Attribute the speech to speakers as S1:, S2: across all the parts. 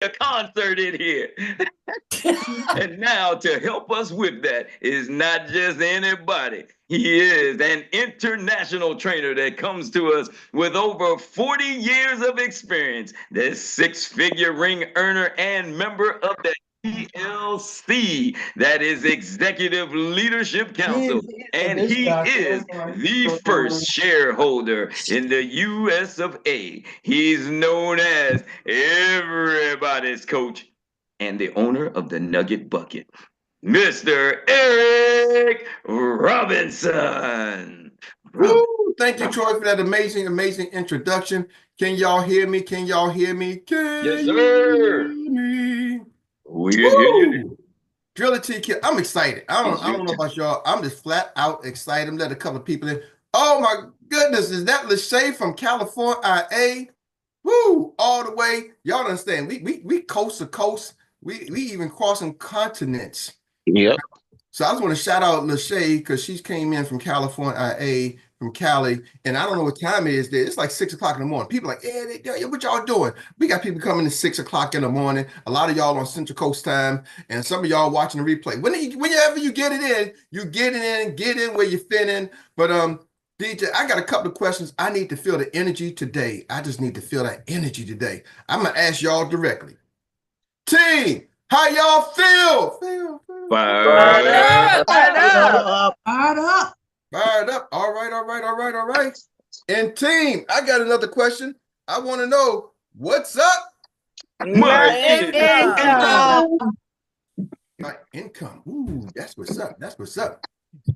S1: a concert in here. And now to help us with that is not just anybody. He is an international trainer that comes to us with over 40 years of experience. The six-figure ring earner and member of the ELC, that is Executive Leadership Council. And he is the first shareholder in the US of A. He's known as everybody's coach and the owner of the Nugget Bucket, Mr. Erik Robinson.
S2: Woo! Thank you, Troy, for that amazing, amazing introduction. Can y'all hear me? Can y'all hear me? Can
S1: Yes,
S2: you
S1: sir.
S2: hear me?
S1: We can hear you.
S2: Woo! Drill it T Kid. I'm excited. I don't know about y'all. I'm just flat out excited. I'm letting a couple of people in. Oh my goodness, is that Lachey from California, IA? Woo! All the way. Y'all understand? We coast to coast. We even crossing continents.
S3: Yep.
S2: So I just want to shout out Lachey because she came in from California, IA, from Cali, and I don't know what time it is there. It's like 6 o'clock in the morning. People are like, hey, what y'all doing? We got people coming at 6 o'clock in the morning. A lot of y'all on Central Coast time, and some of y'all watching the replay. Whenever you get it in, you get in where you fit in. But DJ, I got a couple of questions. I need to feel the energy today. I just need to feel that energy today. I'm gonna ask y'all directly. Team, how y'all feel?
S1: Fired up.
S2: Fired up. All right. And team, I got another question. I want to know what's up.
S1: My
S4: income.
S2: My income. Ooh, that's what's up.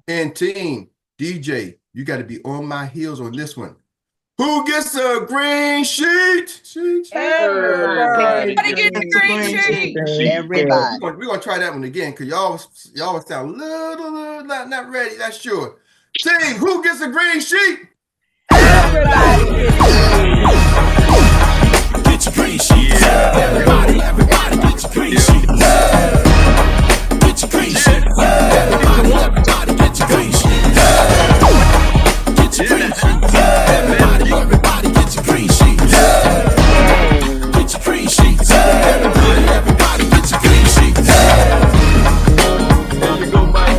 S2: And team, DJ, you got to be on my heels on this one. Who gets a green sheet?
S4: Everybody gets a green sheet.
S5: Everybody.
S2: We're gonna try that one again because y'all sound a little not ready. That's sure. Team, who gets a green sheet?
S4: Everybody gets
S6: Get your green sheet. Everybody get your green sheet. Get your green sheet. Everybody get your green sheet. Get your green sheet. Everybody get your green sheet. Get your green sheet. Everybody get your green sheet.
S1: There you go, Mike.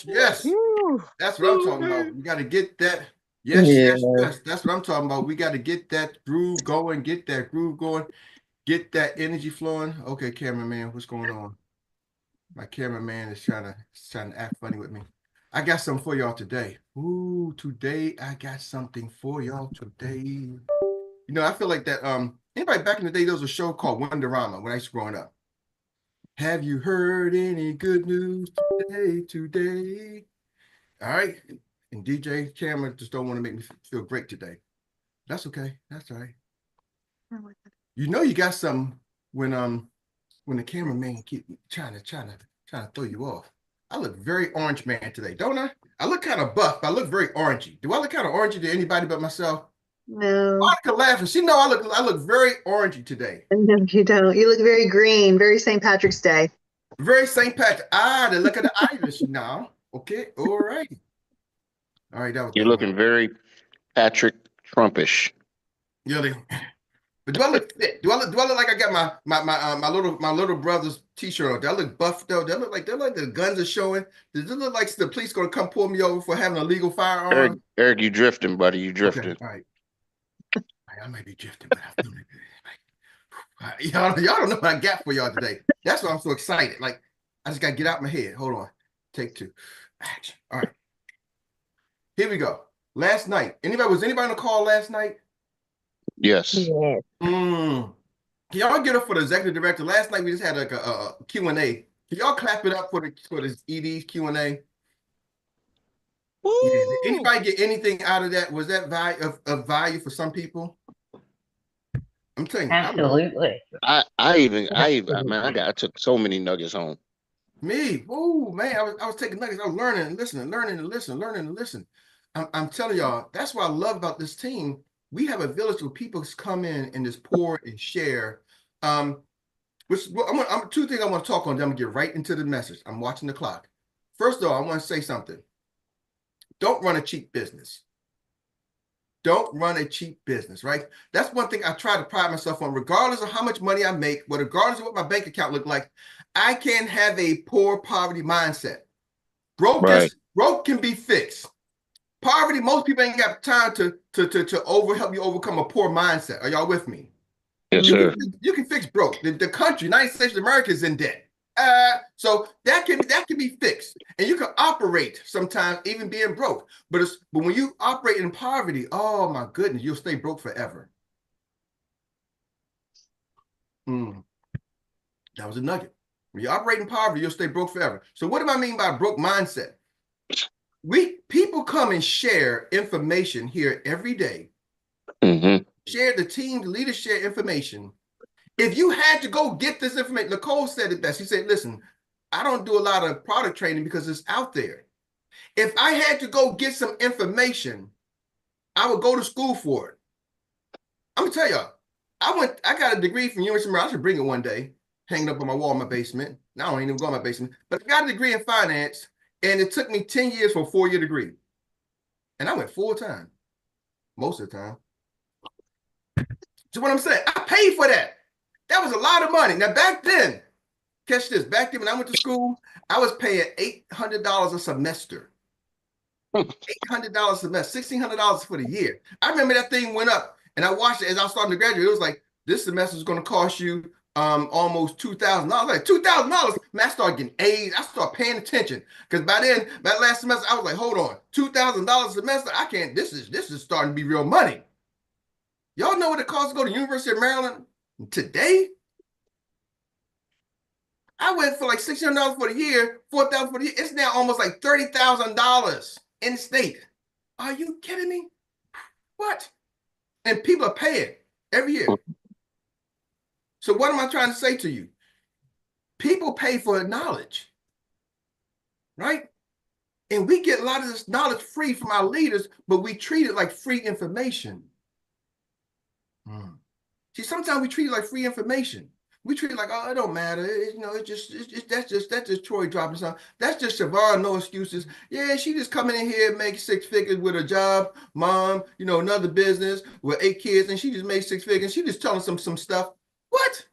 S2: Yes. That's what I'm talking about. We got to get that. Yes. That's what I'm talking about. We got to get that groove going, get that energy flowing. Okay, cameraman, what's going on? My cameraman is trying to act funny with me. I got something for y'all today. Ooh, today I got something for y'all today. You know, I feel like that. Anybody back in the day, there was a show called Wonderama when I was growing up. Have you heard any good news today? All right. And DJ Camera just don't want to make me feel great today. That's okay. That's all right. You know you got something when the cameraman keep trying to throw you off. I look very orange man today, don't I? I look kind of buff, but I look very orangey. Do I look kind of orangey to anybody but myself?
S5: No.
S2: Monica laughing. She know I look very orangey today.
S5: No, you don't. You look very green, very St. Patrick's Day.
S2: Very St. Patrick. The look of the Irish now. Okay, all right. All right, that was
S3: You're looking very Patrick Trumpish.
S2: Yeah, but do I look fit? Do I look like I got my little brother's t-shirt on? Do I look buff though? Do I look like the guns are showing? Does it look like the police gonna come pull me over for having a legal firearm?
S3: Eric, you drifting, buddy. You drifting.
S2: Okay, all right. I might be drifting, but I feel like y'all don't know what I got for y'all today. That's why I'm so excited. Like I just gotta get out my head. Hold on. Take two. Action. All right. Here we go. Last night. Was anybody on the call last night?
S3: Yes.
S5: Yes.
S2: Can y'all get up for the executive director? Last night we just had like a Q&A. Can y'all clap it up for this ED's Q&A? Yeah. Did anybody get anything out of that? Was that of value for some people? I'm telling you.
S4: Absolutely.
S3: I took so many nuggets home.
S2: Me, oh man, I was taking nuggets. I was learning and listening, learning and listening, learning and listening. I'm telling y'all, that's what I love about this team. We have a village where people come in and just pour and share. Two things I want to talk on. Then I'm gonna get right into the message. I'm watching the clock. First of all, I want to say something. Don't run a cheap business. Don't run a cheap business, right? That's one thing I try to pride myself on, regardless of how much money I make, but regardless of what my bank account look like. I can't have a poor poverty mindset. Broke can be fixed. Poverty, most people ain't got time to help you overcome a poor mindset. Are y'all with me?
S3: Yes, sir.
S2: You can fix broke. The country, United States of America, is in debt. So that can be fixed, and you can operate sometimes even being broke. But when you operate in poverty, oh my goodness, you'll stay broke forever. That was a nugget. When you operate in poverty, you'll stay broke forever. So what do I mean by broke mindset? People come and share information here every day. Share the team, the leaders share information. If you had to go get this information, Nicole said it best. She said, listen, I don't do a lot of product training because it's out there. If I had to go get some information, I would go to school for it. I'm gonna tell y'all, I got a degree from University of Maryland. I should bring it one day, hanging up on my wall in my basement. Now I don't even go in my basement, but I got a degree in finance, and it took me 10 years for a 4-year degree. And I went full time, most of the time. So what I'm saying, I paid for that. That was a lot of money. Now back then, catch this, back then when I went to school, I was paying $800 a semester. $800 a semester, $1,600 for the year. I remember that thing went up, and I watched it as I was starting to graduate. It was like, this semester is going to cost you almost $2,000. Like $2,000. Man, I started getting A's. I started paying attention, because by then, that last semester, I was like, hold on, $2,000 a semester. I can't. This is starting to be real money. Y'all know what it costs to go to the University of Maryland today? I went for like $600 for the year, $4,000 for the year. It's now almost like $30,000 in state. Are you kidding me? What? And people are paying every year. So what am I trying to say to you? People pay for knowledge, right? And we get a lot of this knowledge free from our leaders, but we treat it like free information. See, sometimes we treat it like free information. We treat it like, oh, it don't matter. That's just Troy dropping something. That's just Siobhan, no excuses. Yeah, she just coming in here and make 6 figures with a job, mom, another business with 8 kids, and she just made 6 figures. She just telling some stuff. What?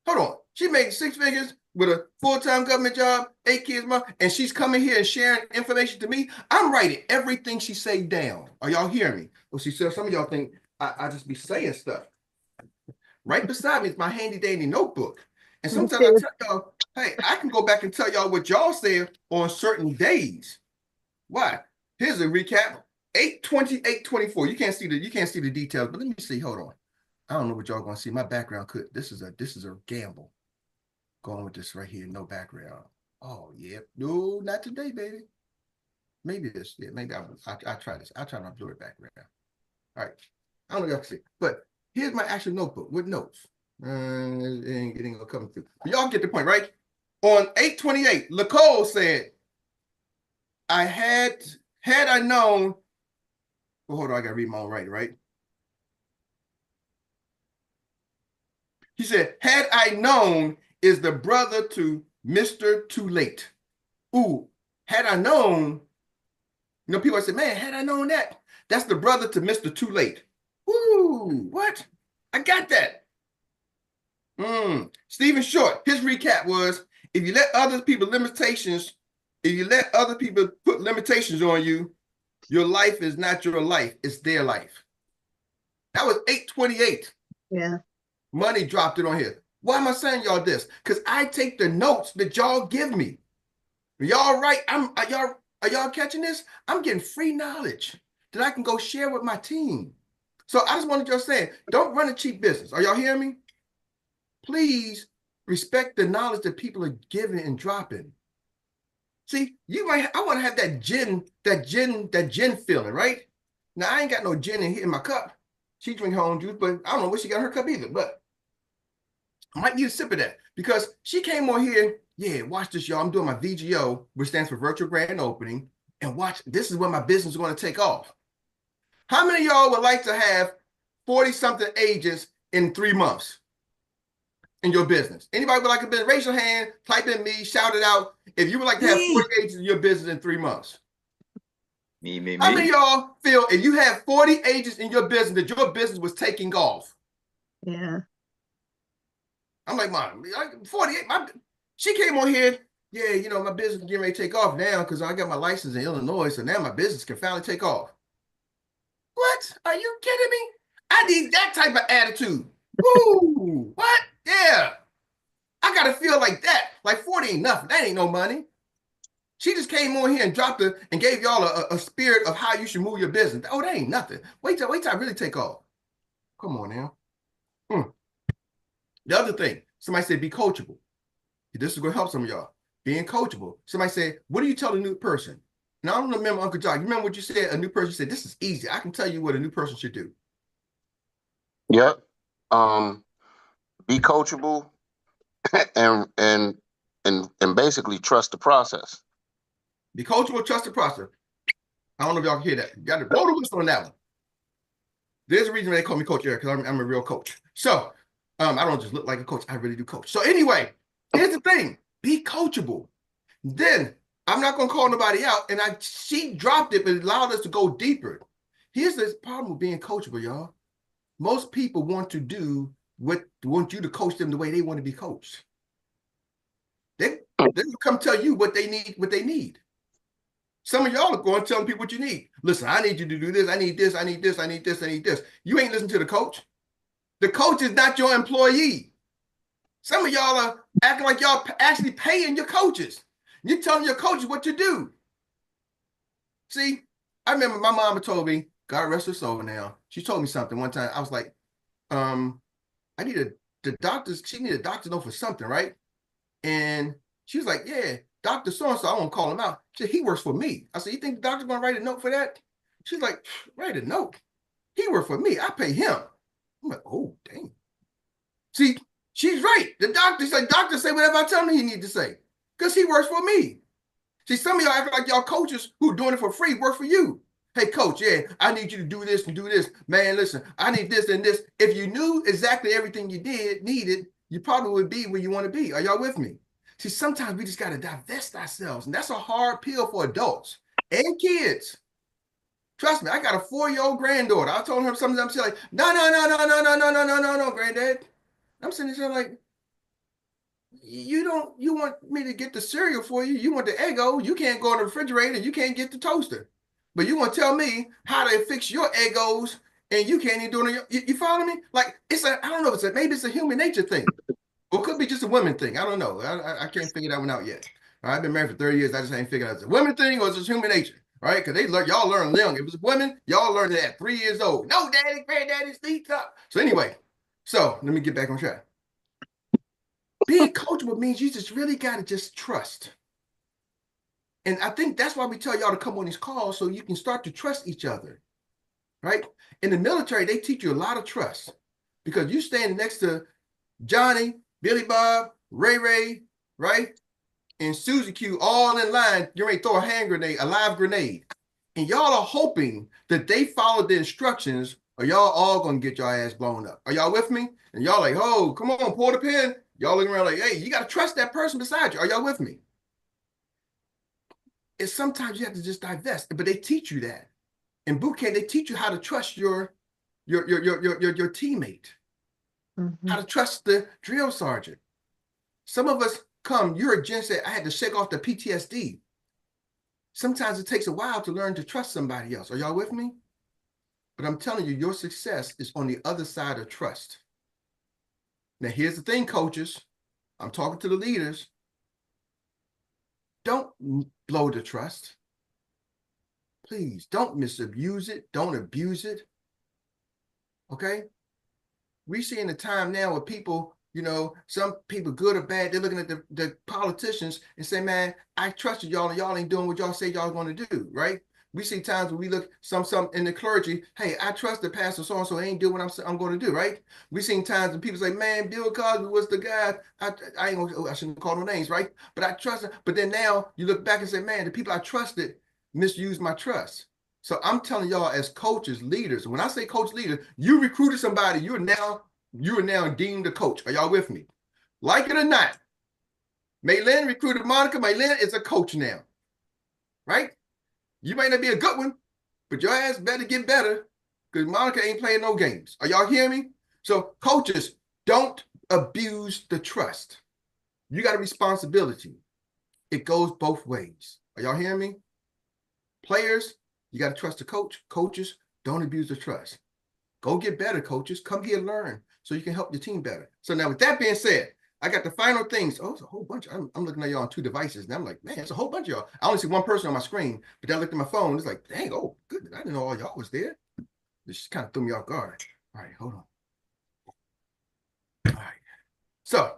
S2: Hold on. She made 6 figures with a full-time government job, 8 kids, mom, and she's coming here and sharing information to me. I'm writing everything she say down. Are y'all hearing me? Well, she said, some of y'all think I just be saying stuff. Right beside me is my handy dandy notebook. And sometimes I tell y'all, hey, I can go back and tell y'all what y'all said on certain days. Why? Here's a recap. 8/20, 8/24. You can't see the details, but let me see. Hold on. I don't know what y'all gonna see. My background could. This is a gamble. Going with this right here, no background. Oh yeah. No, not today, baby. Maybe this. Yeah, maybe I try this. I'll try my blurry background. All right. I don't know if y'all can see, but here's my actual notebook with notes. It ain't gonna come through. But y'all get the point, right? On 8/28, Nicole said, had I known, well, hold on, I gotta read my own writing, right? He said, had I known is the brother to Mr. Too Late. Ooh, had I known, people say, man, had I known that? That's the brother to Mr. Too Late. Ooh, what? I got that. Stephen Short, his recap was, if you let other people put limitations on you, your life is not your life, it's their life. That was 8/28.
S5: Yeah.
S2: Money dropped it on here. Why am I saying y'all this? Because I take the notes that y'all give me. Y'all right? Are y'all catching this? I'm getting free knowledge that I can go share with my team. So I just wanted to say, don't run a cheap business. Are y'all hearing me? please respect the knowledge that people are giving and dropping. See, I want to have that gin feeling, right? Now I ain't got no gin in my cup. She drink her own juice, but I don't know what she got in her cup either. But I might need a sip of that because she came on here. Yeah, watch this, y'all. I'm doing my VGO, which stands for virtual grand opening. And watch, this is when my business is going to take off. How many of y'all would like to have 40-something agents in 3 months in your business? Anybody would like a business? Raise your hand, type in me, shout it out. If you would like to have 40 agents in your business in 3 months.
S1: Me.
S2: How many of y'all feel if you had 40 agents in your business that your business was taking off?
S5: Yeah.
S2: I'm like, Mom, 48. She came on here. Yeah, you know, my business is getting ready to take off now because I got my license in Illinois. So now my business can finally take off. What? Are you kidding me? I need that type of attitude. Woo! What? Yeah. I got to feel like that. Like 40 ain't nothing. That ain't no money. She just came on here and dropped it and gave y'all a spirit of how you should move your business. Oh, that ain't nothing. Wait till I really take off. Come on now. The other thing, somebody said be coachable. This is going to help some of y'all. Being coachable. Somebody said, what do you tell a new person? Now, I don't remember, Uncle John. You remember what you said? A new person said, this is easy. I can tell you what a new person should do.
S3: Yep. Be coachable and basically trust the process.
S2: Be coachable, trust the process. I don't know if y'all can hear that. You got to blow the whistle on that one. There's a reason they call me Coach Eric, because I'm a real coach. So I don't just look like a coach. I really do coach. So anyway, here's the thing. Be coachable. Then I'm not going to call nobody out. And she dropped it, but it allowed us to go deeper. Here's the problem with being coachable, y'all. Most people want you to coach them the way they want to be coached. They will come tell you what they need. Some of y'all are going telling people what you need. Listen, I need you to do this. I need this. I need this. I need this. I need this. You ain't listening to the coach. The coach is not your employee. Some of y'all are acting like y'all actually paying your coaches. You're telling your coaches what to do. See, I remember my mama told me, God rest her soul now. She told me something one time. I was like, I need the doctors. She needed a doctor note for something, right? And she was like, yeah, Dr. So-and-so, I won't call him out. She said, he works for me. I said, you think the doctor's going to write a note for that? She's like, write a note. He works for me. I pay him. I'm like, oh, dang. See, she's right. The doctor say whatever I tell him he needs to say because he works for me. See, some of y'all act like y'all coaches who are doing it for free work for you. Hey, coach, yeah, I need you to do this and do this. Man, listen, I need this and this. If you knew exactly everything you needed, you probably would be where you want to be. Are y'all with me? See, sometimes we just got to divest ourselves, and that's a hard pill for adults and kids. Trust me, I got a 4-year-old granddaughter. I told her something. She's like, no, granddad. I'm sitting there like, you want me to get the cereal for you. You want the Eggo. You can't go in the refrigerator. You can't get the toaster. But you want to tell me how to fix your Eggos, and you can't even do it. You follow me? Like, I don't know. Maybe it's a human nature thing. Or it could be just a women thing. I don't know. I can't figure that one out yet. I've been married for 30 years. I just ain't figured out if it's a women thing or it's just human nature. Right? Because y'all learn young. If it's women, y'all learn it at 3 years old. No, daddy, granddaddy, sleep up. So anyway, let me get back on track. Being coachable means you just really got to just trust. And I think that's why we tell y'all to come on these calls so you can start to trust each other. Right? In the military, they teach you a lot of trust because you stand next to Johnny, Billy Bob, Ray, right? And Susie Q all in line. You're ready to throw a hand grenade, a live grenade. And y'all are hoping that they follow the instructions or y'all all going to get your ass blown up. Are y'all with me? And y'all like, oh, come on, pull the pin. Y'all looking around like, hey, you got to trust that person beside you. Are y'all with me? And sometimes you have to just divest, but they teach you that. In boot camp, they teach you how to trust your teammate, how to trust the drill sergeant. Some of us you heard Jen say, I had to shake off the PTSD. Sometimes it takes a while to learn to trust somebody else. Are y'all with me? But I'm telling you, your success is on the other side of trust. Now, here's the thing, coaches. I'm talking to the leaders. Don't blow the trust. Please, don't misabuse it. Don't abuse it. Okay? We're seeing a time now where people, You know, some people, good or bad, they're looking at the politicians and say, man, I trusted y'all and y'all ain't doing what y'all say y'all going to do, right? We see times when we look some in the clergy, hey, I trust the pastor so-and-so ain't doing what I'm going to do, right? We seen times when people say, man, Bill Cosby was the guy. I ain't gonna, I shouldn't call no names, right? But I trust him. But then now you look back and say, man, the people I trusted misused my trust. So I'm telling y'all as coaches, leaders, when I say coach leader, you recruited somebody, you are now deemed a coach. Are y'all with me? Like it or not, Maylin recruited Monica. Maylin is a coach now, right? You might not be a good one, but your ass better get better because Monica ain't playing no games. Are y'all hearing me? So coaches, don't abuse the trust. You got a responsibility. It goes both ways. Are y'all hearing me? Players, you got to trust the coach. Coaches, don't abuse the trust. Go get better, coaches. Come here and learn so you can help your team better. So now with that being said, I got the final things. Oh, it's a whole bunch. I'm looking at y'all on 2 devices, and I'm like, man, it's a whole bunch of y'all. I only see one person on my screen, but then I looked at my phone. It's like, dang, oh, goodness, I didn't know all y'all was there. This kind of threw me off guard. All right, hold on. All right. So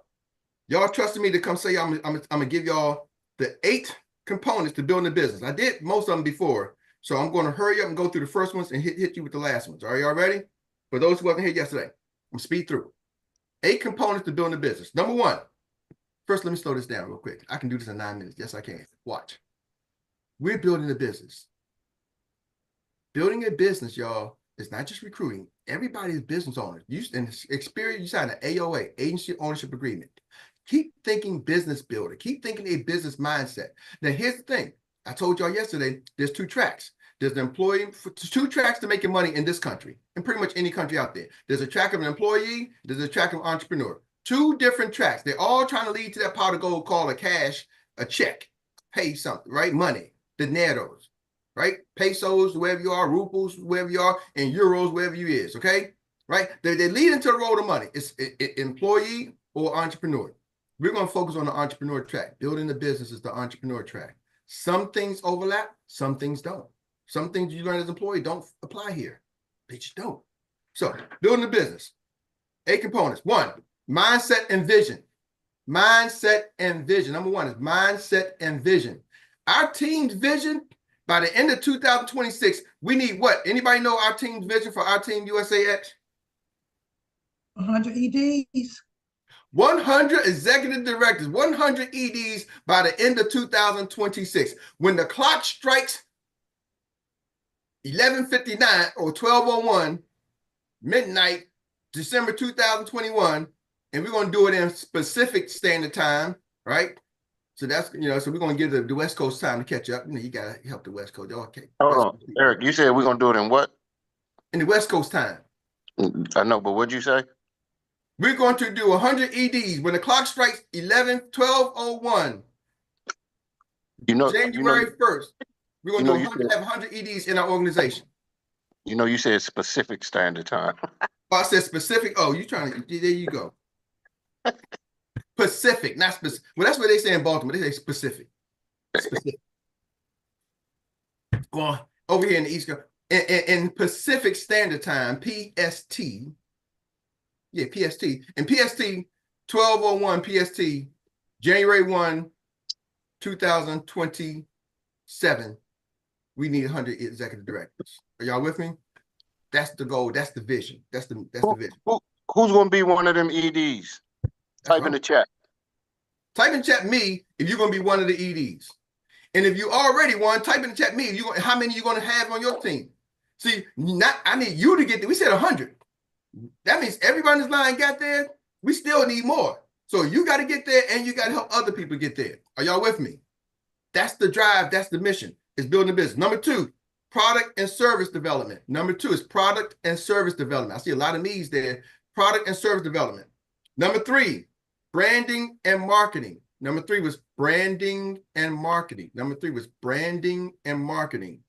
S2: y'all trusted me to come say I'm gonna give y'all the 8 components to building a business. I did most of them before, so I'm going to hurry up and go through the first ones and hit you with the last ones. Are y'all ready? For those who wasn't here yesterday, I'm gonna speed through. 8 components to building a business. Number 1. First, let me slow this down real quick. I can do this in 9 minutes. Yes, I can. Watch. We're building a business. Building a business, y'all, is not just recruiting. Everybody is business owners. You sign an AOA, Agency Ownership Agreement. Keep thinking business builder. Keep thinking a business mindset. Now, here's the thing. I told y'all yesterday, there's 2 tracks. There's the employee, 2 tracks to making money in this country, and pretty much any country out there. There's a track of an employee, there's a track of an entrepreneur. 2 different tracks. They're all trying to lead to that pot of gold called a cash, a check, pay something, right? Money, dineros, right? Pesos, wherever you are, rubles, wherever you are, and euros, wherever you is, okay? Right? They lead into the road of money. It's employee or entrepreneur. We're going to focus on the entrepreneur track. Building the business is the entrepreneur track. Some things overlap, some things don't. Some things you learn as an employee don't apply here. They just don't. So, building a business. 8 components. 1, mindset and vision. Mindset and vision. Number 1 is mindset and vision. Our team's vision, by the end of 2026, we need what? Anybody know our team's vision for our team USAX?
S7: 100 EDs.
S2: 100 executive directors, 100 EDs by the end of 2026. When the clock strikes 11:59 or 12:01 midnight, December 2021, and we're going to do it in specific standard time, right? So that's, so we're going to give the West Coast time to catch up. You got to help the West Coast. Okay.
S3: Hold on, Eric, you said we're going to do it in what?
S2: In the West Coast time.
S3: I know, but what'd you say?
S2: We're going to do 100 EDs when the clock strikes 12:01. January 1st. We're going to have 100 EDs in our organization.
S3: You said specific standard time.
S2: Oh, I said specific. Oh, you trying to, there you go. Pacific, not specific. Well, that's what they say in Baltimore. They say specific. Specific. Well, over here in the East Coast, in Pacific Standard Time, PST. Yeah, PST. And PST, 12:01 PST, January 1, 2027. We need 100 executive directors. Are y'all with me? That's the goal. That's the vision. That's the vision.
S3: Who's going to be one of them EDs? Type in the chat.
S2: Type in the chat me if you're going to be one of the EDs. And if you already one, type in the chat me how many you're going to have on your team. See, I need you to get there. We said 100. That means everybody in this line got there. We still need more. So you got to get there and you got to help other people get there. Are y'all with me? That's the drive. That's the mission. It's building a business. Number 2, product and service development. Number 2 is product and service development. I see a lot of needs there. Product and service development. Number 3, branding and marketing. Number 3 was branding and marketing. Number 3 was branding and marketing.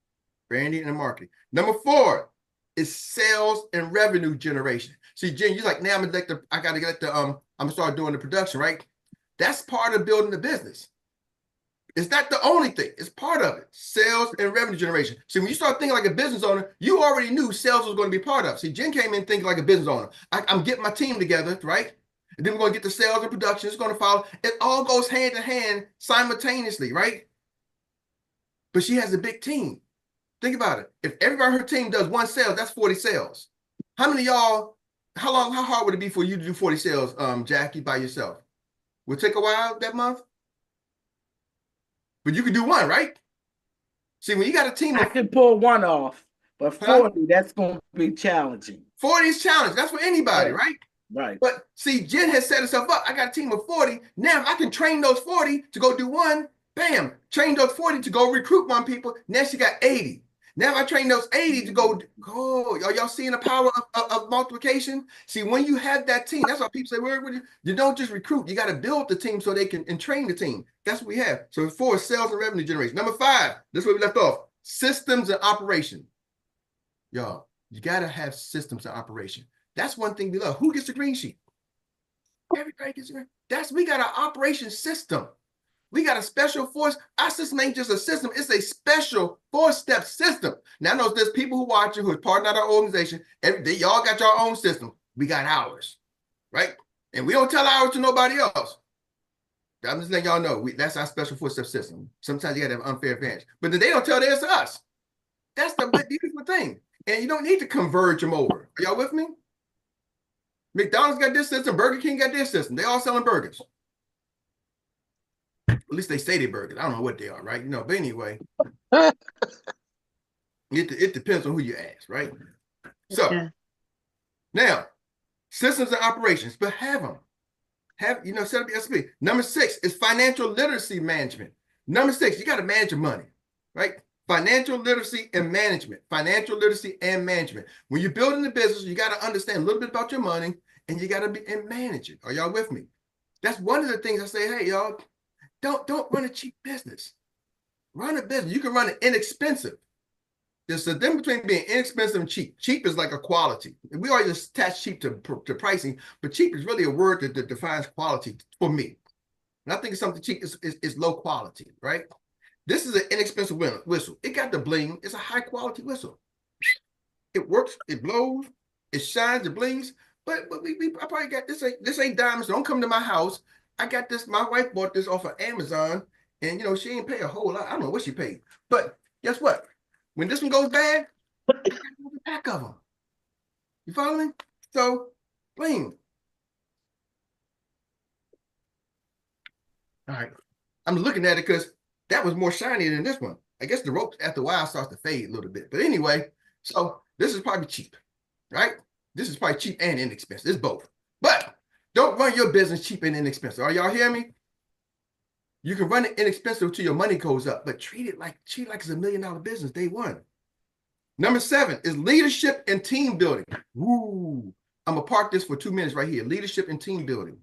S2: Branding and marketing. Number 4 is sales and revenue generation. See, Jen, you're like, now I'm gonna start doing the production, right? That's part of building the business. It's not the only thing. It's part of it. Sales and revenue generation. See, when you start thinking like a business owner, you already knew sales was going to be part of it. See, Jen came in thinking like a business owner. I'm getting my team together, right? And then we're going to get the sales and production. It's going to follow. It all goes hand in hand simultaneously, right? But she has a big team. Think about it. If everybody on her team does 1 sale, that's 40 sales. How many of y'all, how hard would it be for you to do 40 sales, Jackie, by yourself? Would it take a while that month? But you could do 1, right? See, when you got a team
S7: I can pull 1 off, but 40, that's going to be challenging.
S2: 40 is challenging. That's for anybody, right?
S7: Right.
S2: But see, Jen has set herself up. I got a team of 40. Now, if I can train those 40 to go do 1, bam, train those 40 to go recruit 1 people. Now she got 80. Now I train those 80 to go, are y'all seeing the power of multiplication? See, when you have that team, that's why people say, you don't just recruit. You got to build the team so they can and train the team. That's what we have. So 4 is sales and revenue generation. Number 5, this is where we left off. Systems and operation. Y'all, you got to have systems and operation. That's one thing we love. Who gets the green sheet? Everybody gets the green. We got an operation system. We got a special force. Our system ain't just a system. It's a special 4-step system. Now, I know there's people who watch it who are part of our organization. Y'all got your own system. We got ours, right? And we don't tell ours to nobody else. I'm just letting y'all know. That's our special 4-step system. Sometimes you got to have unfair advantage. But then they don't tell theirs to us. That's the beautiful thing. And you don't need to converge them over. Are y'all with me? McDonald's got this system. Burger King got this system. They all selling burgers. At least they say they're burgers. I don't know what they are, right? But anyway, it depends on who you ask, right? So now, systems and operations, but have them. Set up your SP. Number 6 is financial literacy management. Number 6, you got to manage your money, right? Financial literacy and management. Financial literacy and management. When you're building the business, you got to understand a little bit about your money, and you got to be and manage it. Are y'all with me? That's one of the things I say, hey, y'all, don't run a cheap business. Run a business. You can run it inexpensive. There's a difference between being inexpensive and cheap. Cheap is like a quality. We always attach cheap to pricing, but cheap is really a word that defines quality for me. And I think something cheap is low quality, right? This is an inexpensive whistle. It got the bling. It's a high quality whistle. It works. It blows. It shines. It blings. But I probably got this. This ain't diamonds. Don't come to my house. I got this. My wife bought this off of Amazon, and she ain't pay a whole lot. I don't know what she paid. But guess what? When this one goes bad, I got a pack of them. You follow me? So, bling. All right. I'm looking at it because that was more shiny than this one. I guess the rope after a while starts to fade a little bit. But anyway, so this is probably cheap, right? This is probably cheap and inexpensive. It's both. But don't run your business cheap and inexpensive. Are y'all hearing me? You can run it inexpensive until your money goes up, but treat it like it's $1 million business day one. Number 7 is leadership and team building. Woo. I'm gonna park this for 2 minutes right here. Leadership and team building.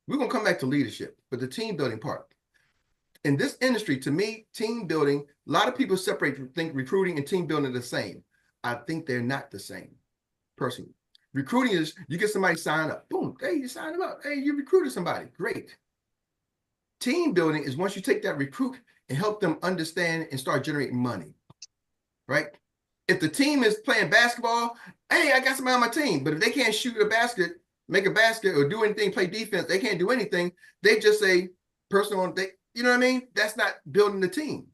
S2: We're gonna come back to leadership, but the team building part. In this industry, to me, team building, a lot of people think recruiting and team building are the same. I think they're not the same, personally. Recruiting is you get somebody signed up. Boom. Hey, you sign them up. Hey, you recruited somebody. Great. Team building is once you take that recruit and help them understand and start generating money, right? If the team is playing basketball, hey, I got somebody on my team. But if they can't shoot a basket, make a basket, or do anything, play defense, they can't do anything. They just say personal, you know what I mean? That's not building the team.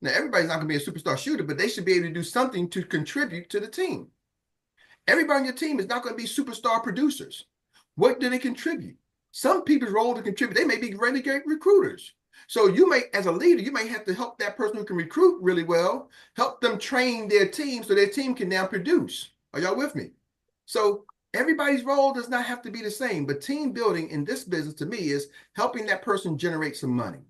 S2: Now, everybody's not going to be a superstar shooter, but they should be able to do something to contribute to the team. Everybody on your team is not going to be superstar producers. What do they contribute? Some people's role to contribute, they may be really great recruiters. So you may, as a leader, you may have to help that person who can recruit really well, help them train their team so their team can now produce. Are y'all with me? So everybody's role does not have to be the same, but team building in this business to me is helping that person generate some money.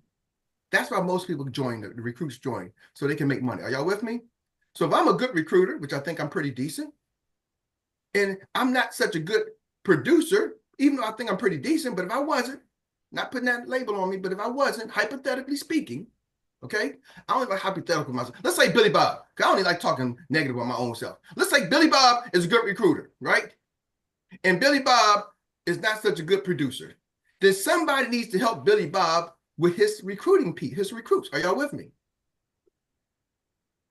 S2: That's why most people join, the recruits join, so they can make money. Are y'all with me? So if I'm a good recruiter, which I think I'm pretty decent, and I'm not such a good producer, even though I think I'm pretty decent, but if I wasn't, not putting that label on me, but if I wasn't, hypothetically speaking, okay, I don't like hypothetical myself. Let's say Billy Bob, because I don't even like talking negative about my own self. Let's say Billy Bob is a good recruiter, right? And Billy Bob is not such a good producer. Then somebody needs to help Billy Bob with his recruiting piece, his recruits. Are y'all with me?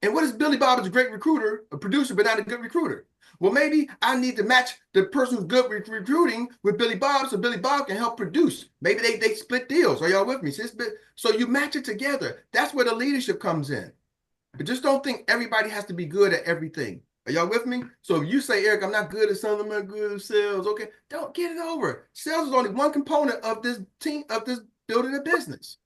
S2: And what is Billy Bob is a great recruiter, a producer, but not a good recruiter? Well, maybe I need to match the person who's good with recruiting with Billy Bob so Billy Bob can help produce. Maybe they split deals. Are y'all with me? So you match it together. That's where the leadership comes in. But just don't think everybody has to be good at everything. Are y'all with me? So if you say, Eric, I'm not good at something, I'm not good at sales, okay, don't get it over. Sales is only one component of this team, of this building a business.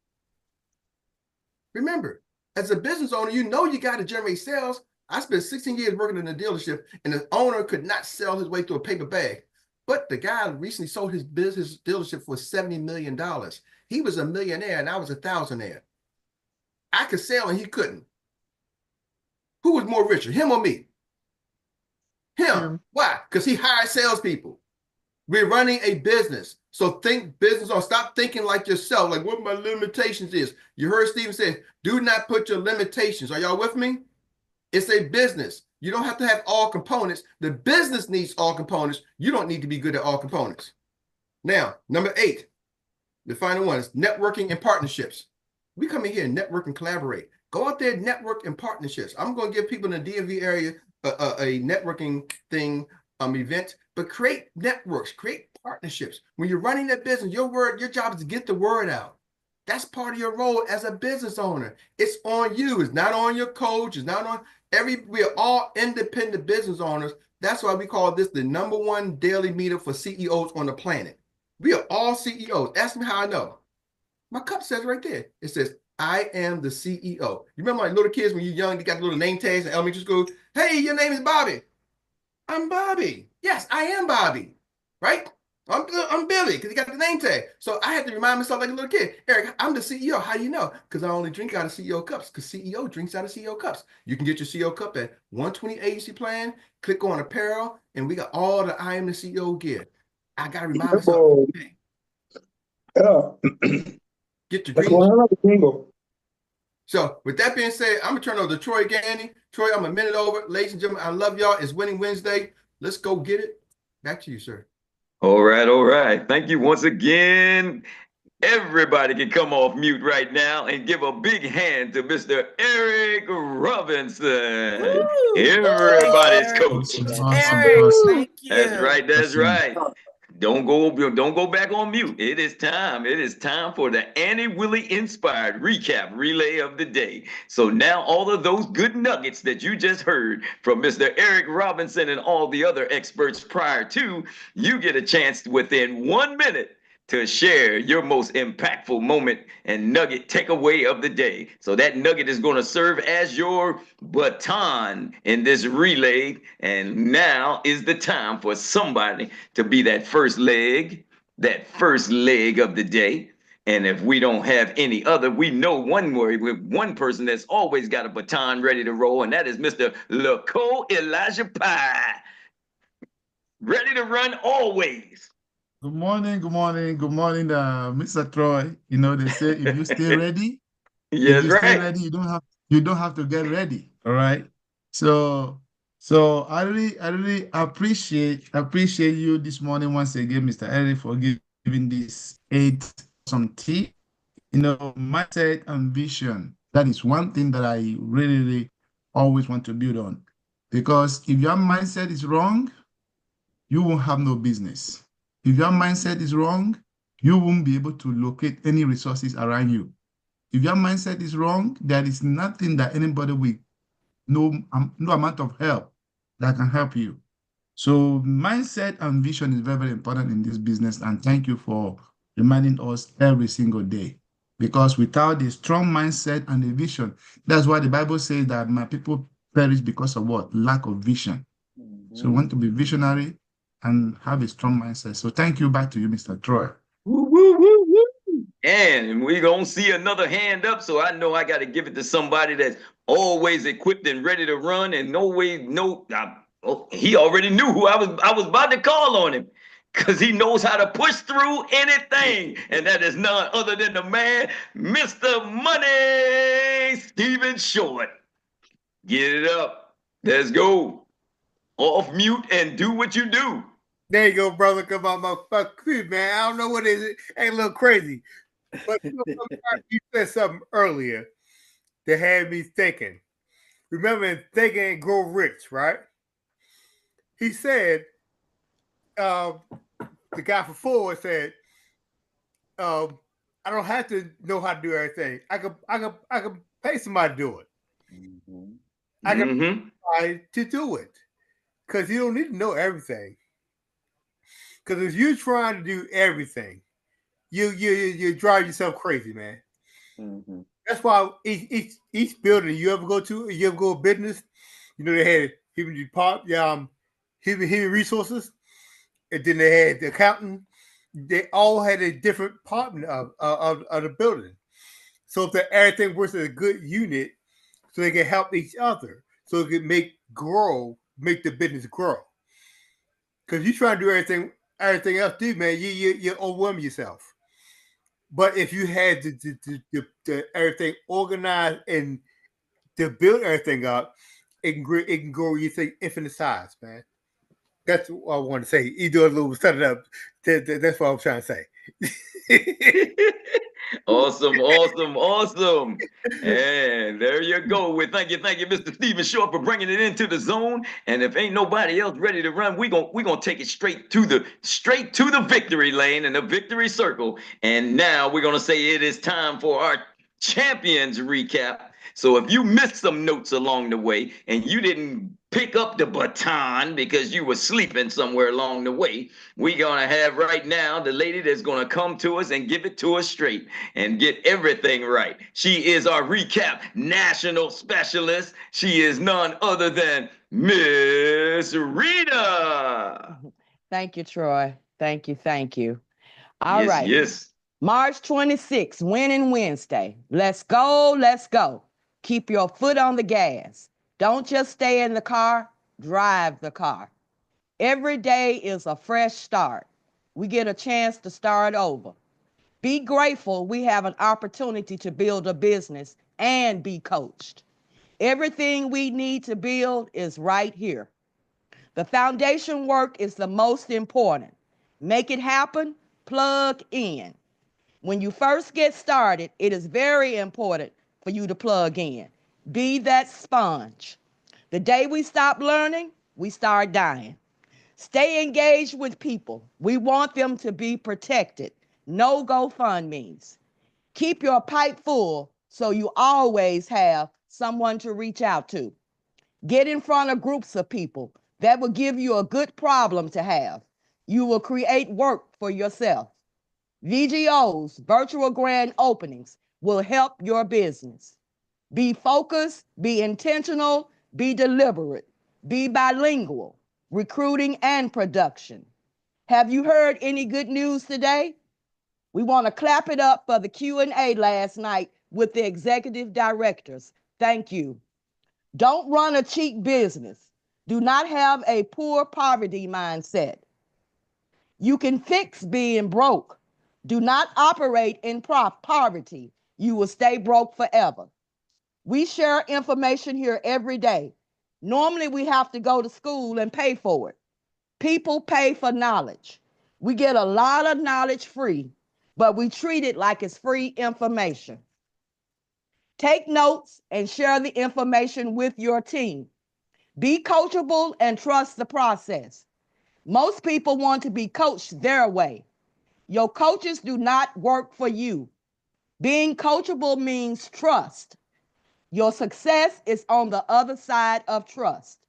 S2: Remember, as a business owner, you know you got to generate sales. I spent 16 years working in a dealership, and the owner could not sell his way through a paper bag. But the guy recently sold his business dealership for $70 million. He was a millionaire, and I was a thousandaire. I could sell, and he couldn't. Who was more richer, him or me? Him. Why? Because he hired salespeople. We're running a business. So think business or stop thinking like yourself, like what my limitations is. You heard Stephen say, do not put your limitations. Are y'all with me? It's a business. You don't have to have all components. The business needs all components. You don't need to be good at all components. Now, number 8, the final one is networking and partnerships. We come in here and network and collaborate. Go out there, network and partnerships. I'm going to give people in the DMV area a networking thing, event, but create networks, create partnerships. When you're running that business, your job is to get the word out. That's part of your role as a business owner. It's on you. It's not on your coach. It's not on we are all independent business owners. That's why we call this the #1 daily meetup for CEOs on the planet. We are all CEOs. Ask me how I know. My cup says right there. It says, I am the CEO. You remember like little kids when you're young, they got little name tags in elementary school. Hey, your name is Bobby. I'm Bobby. Yes, I am Bobby. Right? I'm Billy because he got the name tag. So I had to remind myself like a little kid. Eric, I'm the CEO. How do you know? Because I only drink out of CEO cups. Because CEO drinks out of CEO cups. You can get your CEO cup at 120 agency plan. Click on apparel, and we got all the I am the CEO gear. I gotta remind myself. Okay. Get your green. So with that being said, I'm gonna turn over to Troy Gandy. Troy, I'm a minute over. Ladies and gentlemen, I love y'all. It's Winning Wednesday. Let's go get it. Back to you, sir.
S1: All right, all right. Thank you once again. Everybody can come off mute right now and give a big hand to Mr. Erik Robinson.
S4: Woo!
S1: Everybody's
S4: Eric.
S1: coach.
S4: Eric, thank you.
S1: That's right, that's right. Don't go back on mute. It is time. It is time for the Annie Willie Inspired Recap Relay of the Day. So now all of those good nuggets that you just heard from Mr. Erik Robinson and all the other experts prior to, you get a chance within 1 minute to share your most impactful moment and nugget takeaway of the day. So that nugget is going to serve as your baton in this relay. And now is the time for somebody to be that first leg of the day. And if we don't have any other, we know one way with one person that's always got a baton ready to roll, and that is Mr. LaCo Elijah Pye. Ready to run always.
S8: Good morning, Mr. Troy. You know, they say if you stay ready,
S1: Yes,
S8: if you stay
S1: right.
S8: ready, you don't have to get ready. All right. So I really appreciate you this morning once again, Mr. Erik, for giving this 8 some tea. You know, mindset and vision. That is one thing that I really always want to build on. Because if your mindset is wrong, you won't have no business. If your mindset is wrong, you won't be able to locate any resources around you. If your mindset is wrong, there is nothing that anybody with no amount of help that can help you. So mindset and vision is very, very important in this business. And thank you for reminding us every single day. Because without the strong mindset and the vision, that's why the Bible says that my people perish because of what? Lack of vision. So we want to be visionary and have a strong mindset. So thank you. Back to you, Mr. Troy.
S1: Woo, woo, woo, woo. And we're going to see another hand up. So I know I got to give it to somebody that's always equipped and ready to run. And he already knew who I was about to call on him, because he knows how to push through anything. And that is none other than the man, Mr. Money, Stephen Short. Get it up. Let's go. Off mute and do what you do.
S9: There you go, brother. Come on, motherfucker, man. I don't know what it is. Ain't a little crazy, but you said something earlier that had me thinking. remember in Think and Grow Rich, right? He said, the guy from Ford said, I don't have to know how to do everything. I could pay somebody to do it. I can try to do it because you don't need to know everything. Because if you're trying to do everything, you drive yourself crazy, man. That's why each building you ever go to a business, you know, they had human department, human resources, and then they had the accountant. They all had a different department of the building. So if everything works as a good unit, so they can help each other, so it can make the business grow. Because you try to do everything else, dude, man, you overwhelm yourself. But if you had the everything organized and to build everything up, it can grow. You think infinite size, man. That's what I want to say. You do a little set it up. That's what I'm trying to say.
S1: Awesome. And there you go. Thank you, Mr. Stephen Short, for bringing it into the zone. And if ain't nobody else ready to run, we gonna take it straight to the victory lane and the victory circle. And now we're gonna say it is time for our champions recap. So if you missed some notes along the way and you didn't pick up the baton because you were sleeping somewhere along the way, we're going to have right now the lady that's going to come to us and give it to us straight and get everything right. She is our recap national specialist. She is none other than Miss Rita.
S10: Thank you, Troy. Thank you. All right.
S1: Yes.
S10: March 26th, Winning Wednesday. Let's go. Keep your foot on the gas. Don't just stay in the car, drive the car. Every day is a fresh start. We get a chance to start over. Be grateful we have an opportunity to build a business and be coached. Everything we need to build is right here. The foundation work is the most important. Make it happen, plug in. When you first get started, it is very important for you to plug in. Be that sponge. The day we stop learning, we start dying. Stay engaged with people. We want them to be protected. No GoFundMes. Keep your pipe full so you always have someone to reach out to. Get in front of groups of people. That will give you a good problem to have. You will create work for yourself. VGOs, virtual grand openings, will help your business. Be focused, be intentional, be deliberate, be bilingual, recruiting and production. Have you heard any good news today? We want to clap it up for the Q&A last night with the executive directors. Thank you. Don't run a cheap business. Do not have a poor poverty mindset. You can fix being broke. Do not operate in poverty. You will stay broke forever. We share information here every day. Normally, we have to go to school and pay for it. People pay for knowledge. We get a lot of knowledge free, but we treat it like it's free information. Take notes and share the information with your team. Be coachable and trust the process. Most people want to be coached their way. Your coaches do not work for you. Being coachable means trust. Your success is on the other side of trust.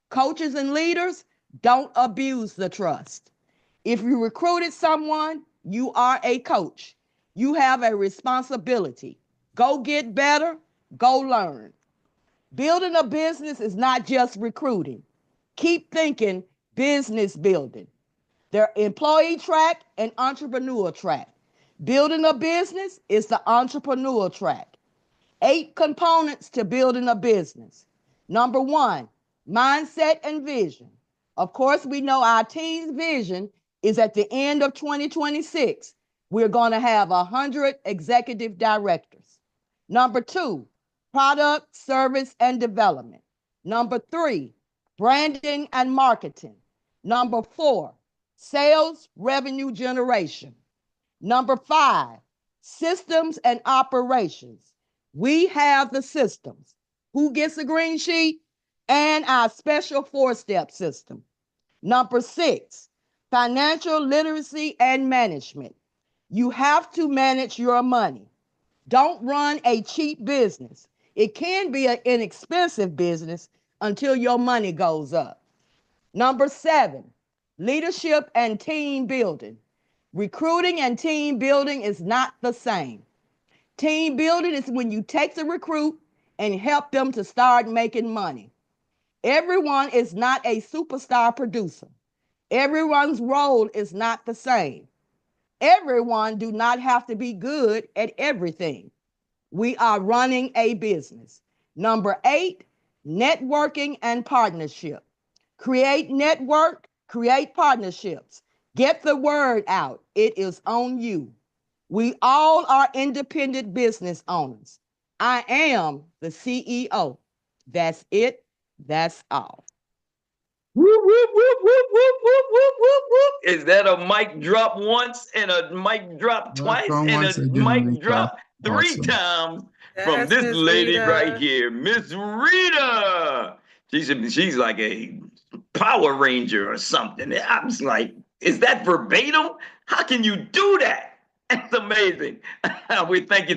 S10: Coaches and leaders don't abuse the trust. If you recruited someone, you are a coach. You have a responsibility. Go get better, go learn. Building a business is not just recruiting. Keep thinking business building. There are employee track and entrepreneur track. Building a business is the entrepreneur track. 8 components to building a business. Number 1, mindset and vision. Of course, we know our team's vision is at the end of 2026, we're going to have 100 executive directors. Number 2, product, service, and development. Number 3, branding and marketing. Number 4, sales, revenue generation. Number 5, systems and operations. We have the systems. Who gets a green sheet? And our special 4-step system. Number 6, financial literacy and management. You have to manage your money. Don't run a cheap business. It can be an inexpensive business until your money goes up. Number 7, leadership and team building. Recruiting and team building is not the same. Team building is when you take the recruit and help them to start making money. Everyone is not a superstar producer. Everyone's role is not the same. Everyone do not have to be good at everything. We are running a business. Number 8, networking and partnership. Create network, create partnerships. Get the word out. It is on you. We all are independent business owners. I am the CEO. That's it. That's all.
S1: Whoop, whoop, whoop, whoop, whoop, whoop, whoop, whoop, whoop. Is that a mic drop once and a mic drop twice
S8: Welcome
S1: and
S8: once
S1: a
S8: again,
S1: mic
S8: Rita.
S1: drop 3
S8: Awesome.
S1: times from
S4: Yes,
S1: this
S4: Miss
S1: lady
S4: Rita.
S1: right here, Miss Rita? She's like a Power Ranger or something. I'm just like, is that verbatim? How can you do that? That's amazing. We thank you,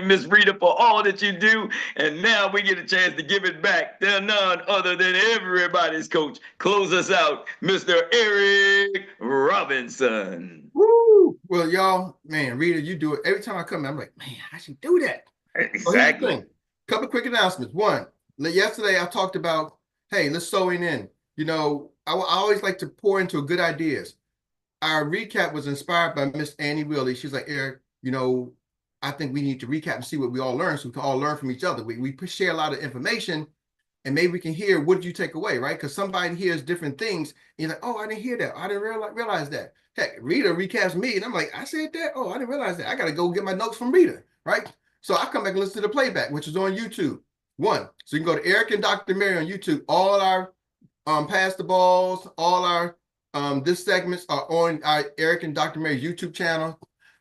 S1: Miss Rita, for all that you do. And now we get a chance to give it back to none other than everybody's coach. Close us out, Mr. Erik Robinson.
S2: Woo! Well, y'all, man, Rita, you do it every time I come. I'm like, man, I should do that.
S1: Exactly.
S2: So couple quick announcements. One, yesterday I talked about, hey, let's sewing in. You know, I always like to pour into good ideas. Our recap was inspired by Miss Annie Willie. She's like, Erik, you know, I think we need to recap and see what we all learned so we can all learn from each other. We share a lot of information and maybe we can hear what did you take away, right? Because somebody hears different things. And you're like, oh, I didn't hear that. I didn't realize that. Heck, Rita recaps me and I'm like, I said that? Oh, I didn't realize that. I got to go get my notes from Rita, right? So I come back and listen to the playback, which is on YouTube. So you can go to Erik and Dr. Meri on YouTube. All our Pass the Balls, all our this segments are on our Erik and Dr. Meri YouTube channel.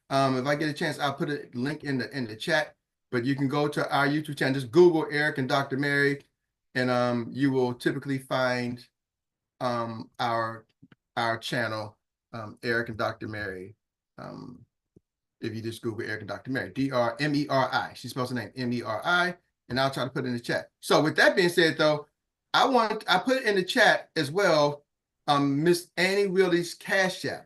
S2: If I get a chance, I'll put a link in the chat. But you can go to our YouTube channel. Just Google Erik and Dr. Meri, and you will typically find our channel, Erik and Dr. Meri. If you just Google Erik and Dr. Meri, D-R-M-E-R-I. She spells her name M-E-R-I, and I'll try to put it in the chat. So with that being said, though, I put it in the chat as well. Miss Annie Willie's Cash App.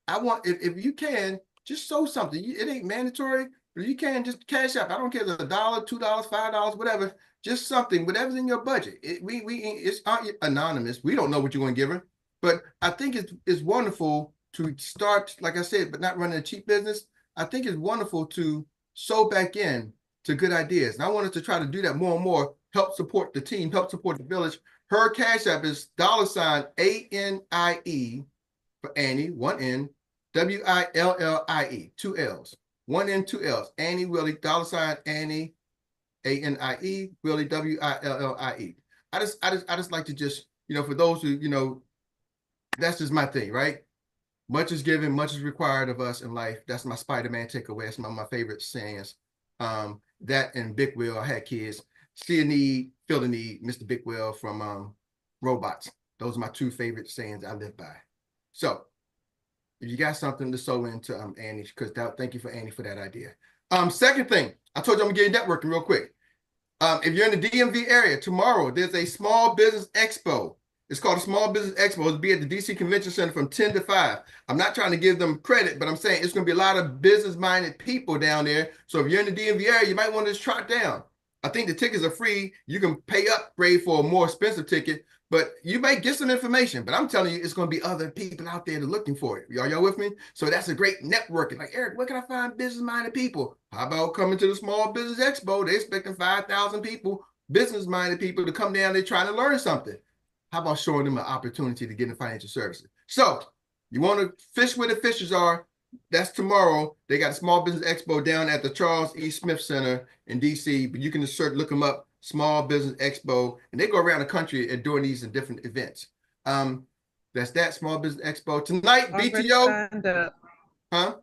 S2: I want, if you can, just sow something. It ain't mandatory, but you can just Cash App. I don't care if it's $1, $2, $5, whatever. Just something, whatever's in your budget. It's anonymous. We don't know what you're going to give her, but I think it's wonderful to start, like I said, but not running a cheap business. I think it's wonderful to sow back in to good ideas. And I wanted to try to do that more and more, help support the team, help support the village. Her Cash App is $ANIE for Annie, 1 N, WILLIE, 2 L's, 1 N, 2 L's. Annie Willie, $Annie, ANIE, Willie, WILLIE. I just like to just, you know, for those who, you know, that's just my thing, right? Much is given, much is required of us in life. That's my Spider-Man takeaway. That's my favorite sayings. That and Big Wheel, I had kids. See a need, feel the need, Mr. Big Wheel from Robots. Those are my 2 favorite sayings I live by. So if you got something to sew into Annie, because thank you for Annie for that idea. Second thing, I told you I'm gonna get networking real quick. If you're in the DMV area, tomorrow there's a small business expo. It's called a Small Business Expo. It'll be at the DC Convention Center from 10 to 5. I'm not trying to give them credit, but I'm saying it's going to be a lot of business-minded people down there. So if you're in the DMV area, you might want to just trot down. I think the tickets are free. You can pay upgrade for a more expensive ticket, but you might get some information. But I'm telling you, it's going to be other people out there that are looking for it. Y'all with me? So that's a great networking. Like, Erik, where can I find business-minded people? How about coming to the Small Business Expo? They're expecting 5,000 people, business-minded people to come down there trying to learn something. How about showing them an opportunity to get in financial services? So you want to fish where the fishes are. That's tomorrow. They got a Small Business Expo down at the Charles E. Smith Center in DC, but you can just look them up, Small Business Expo, and they go around the country and doing these in different events. That's that Small Business Expo. Tonight,
S4: Already
S2: BTO.
S4: signed up.
S2: Huh?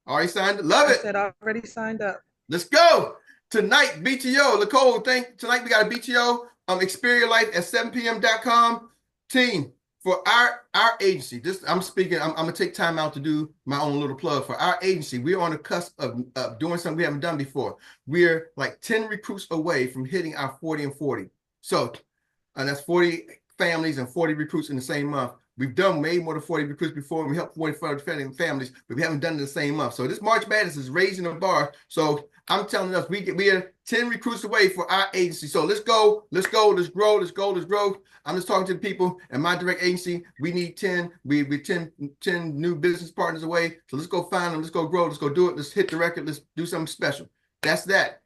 S2: Already signed up? Love it.
S4: I said already signed up.
S2: Let's go. Tonight, BTO, Nicole, tonight we got a BTO, Experience Life at 7pm.com. Team, for our agency, I'm gonna take time out to do my own little plug. For our agency, we're on the cusp of doing something we haven't done before. We're like 10 recruits away from hitting our 40 and 40. So, and that's 40 families and 40 recruits in the same month. We've done way more than 40 recruits before, and we helped 40 families, but we haven't done it in the same month. So this March Madness is raising the bar. So I'm telling us we are 10 recruits away for our agency. So let's go, let's grow. I'm just talking to the people in my direct agency. We need 10. We're 10 new business partners away. So let's go find them. Let's go grow. Let's go do it. Let's hit the record. Let's do something special. That's that.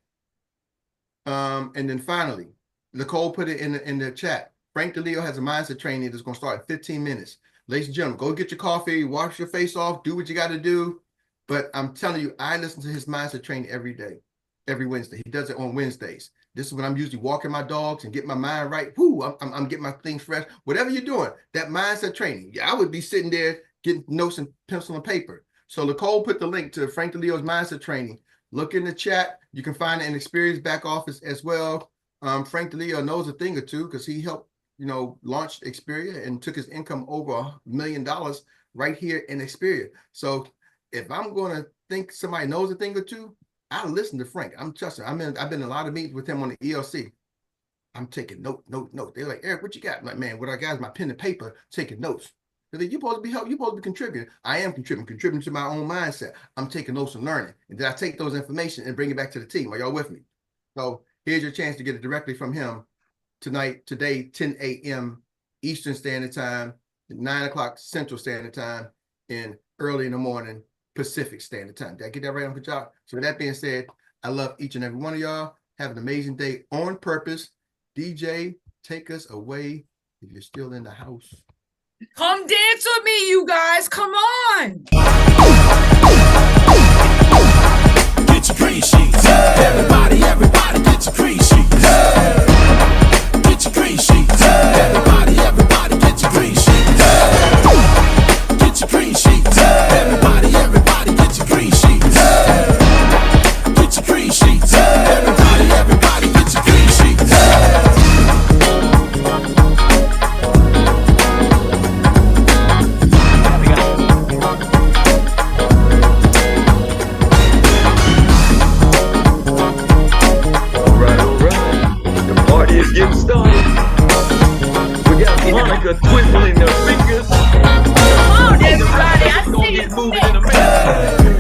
S2: And then finally, Nicole put it in the chat. Frank DeLeo has a mindset training that's going to start in 15 minutes. Ladies and gentlemen, go get your coffee, wash your face off, do what you got to do. But I'm telling you, I listen to his mindset training every day, every Wednesday. He does it on Wednesdays. This is when I'm usually walking my dogs and getting my mind right. I'm getting my things fresh. Whatever you're doing, that mindset training, I would be sitting there getting notes and pencil and paper. So Nicole put the link to Frank DeLeo's mindset training. Look in the chat. You can find it in Experience back office as well. Frank DeLeo knows a thing or two because he helped, launched Xperia and took his income over $1 million right here in Xperia. So if I'm going to think somebody knows a thing or two, I'll listen to Frank. I'm trusting. I've been in a lot of meetings with him on the ELC. I'm taking note. They're like, Eric, what you got? I'm like, man, what I got is my pen and paper, taking notes. They're like, you're supposed to be helping. You're supposed to be contributing. I am contributing to my own mindset. I'm taking notes and learning. And then I take those information and bring it back to the team. Are y'all with me? So here's your chance to get it directly from him. Today, 10 a.m. Eastern Standard Time, 9 o'clock Central Standard Time, and early in the morning Pacific Standard Time. Did I get that right, Uncle Jock? So with that being said, I love each and every one of y'all. Have an amazing day on purpose. DJ, take us away if you're still in the house.
S4: Come dance with me, you guys. Come on.
S6: Get your green sheets. Everybody get your green sheets. Get your green sheets. Everybody get your green sheets. Get your green sheets. Everybody get your green sheets. Get your green sheets. Everybody get your green sheets.
S1: Is getting started. We got Monica twiddling her fingers.
S4: Come on, everybody. I see
S1: Gonna get moving in a minute.